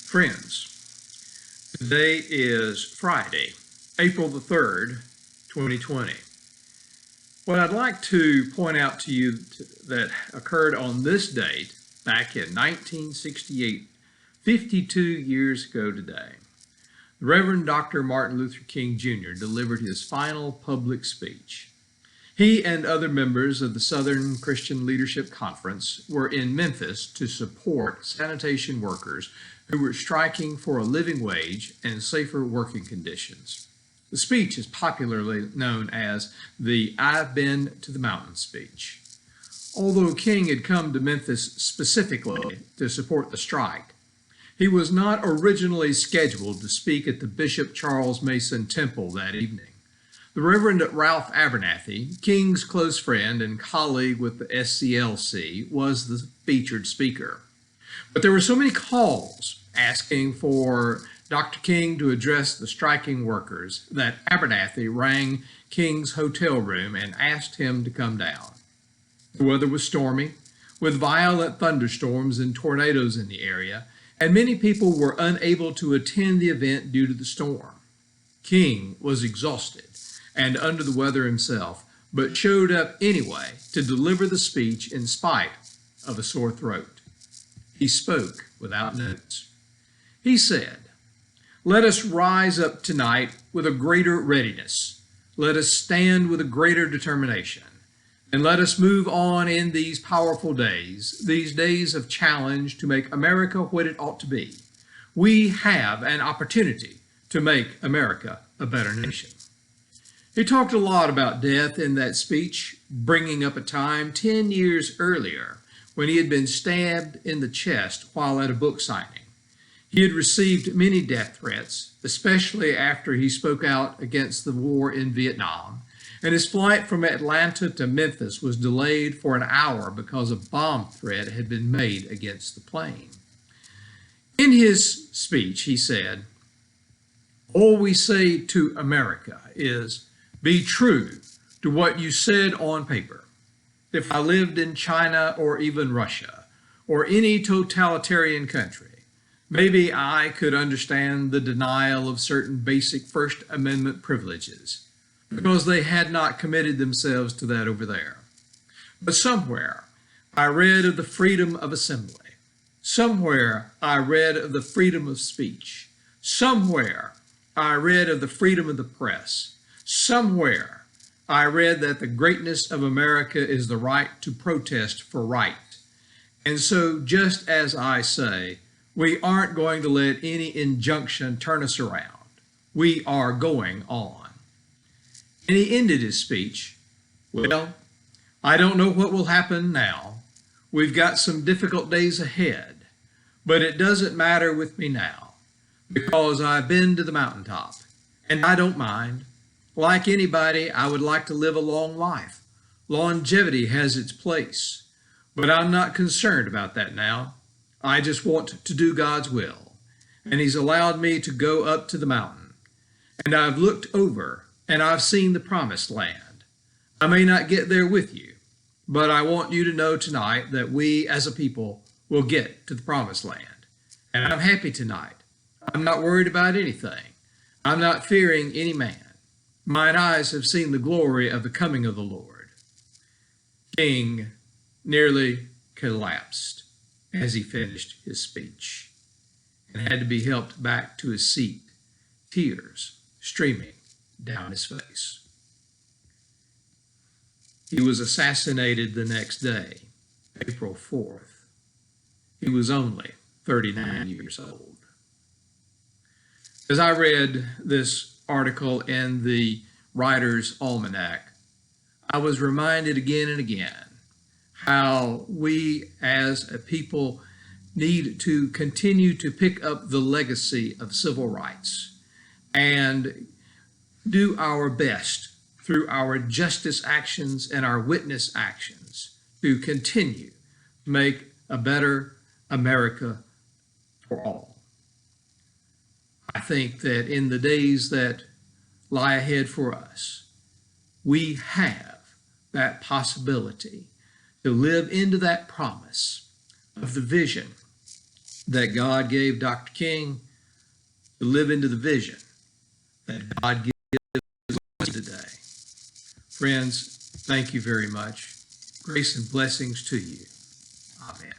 Friends, today is Friday, April the 3rd, 2020. What I'd like to point out to you that occurred on this date back in 1968, 52 years ago today, the Reverend Dr. Martin Luther King Jr. delivered his final public speech. He and other members of the Southern Christian Leadership Conference were in Memphis to support sanitation workers who were striking for a living wage and safer working conditions. The speech is popularly known as the I've Been to the Mountain speech. Although King had come to Memphis specifically to support the strike, he was not originally scheduled to speak at the Bishop Charles Mason Temple that evening. The Reverend Ralph Abernathy, King's close friend and colleague with the SCLC, was the featured speaker. But there were so many calls asking for Dr. King to address the striking workers that Abernathy rang King's hotel room and asked him to come down. The weather was stormy, with violent thunderstorms and tornadoes in the area, and many people were unable to attend the event due to the storm. King was exhausted and under the weather himself, but showed up anyway to deliver the speech in spite of a sore throat. He spoke without notes. He said, "Let us rise up tonight with a greater readiness. Let us stand with a greater determination. And let us move on in these powerful days, these days of challenge to make America what it ought to be. We have an opportunity to make America a better nation." He talked a lot about death in that speech, bringing up a time 10 years earlier when he had been stabbed in the chest while at a book signing. He had received many death threats, especially after he spoke out against the war in Vietnam, and his flight from Atlanta to Memphis was delayed for an hour because a bomb threat had been made against the plane. In his speech, he said, "All we say to America is, be true to what you said on paper. If I lived in China or even Russia or any totalitarian country, maybe I could understand the denial of certain basic First Amendment privileges because they had not committed themselves to that over there. But somewhere I read of the freedom of assembly. Somewhere I read of the freedom of speech. Somewhere I read of the freedom of the press. Somewhere I read that the greatness of America is the right to protest for right. And so, just as I say, we aren't going to let any injunction turn us around. We are going on." And he ended his speech, "Well, I don't know what will happen now. We've got some difficult days ahead, but it doesn't matter with me now because I've been to the mountaintop and I don't mind. Like anybody, I would like to live a long life. Longevity has its place, but I'm not concerned about that now. I just want to do God's will, and He's allowed me to go up to the mountain. And I've looked over, and I've seen the promised land. I may not get there with you, but I want you to know tonight that we as a people will get to the promised land. And I'm happy tonight. I'm not worried about anything. I'm not fearing any man. Mine eyes have seen the glory of the coming of the Lord." King nearly collapsed as he finished his speech and had to be helped back to his seat, tears streaming down his face. He was assassinated the next day, April 4th. He was only 39 years old. As I read this article in the Writer's Almanac, I was reminded again and again how we as a people need to continue to pick up the legacy of civil rights and do our best through our justice actions and our witness actions to continue to make a better America for all. I think that in the days that lie ahead for us, we have that possibility to live into that promise of the vision that God gave Dr. King to live into the vision that God gives us today. Friends, thank you very much. Grace and blessings to you. Amen.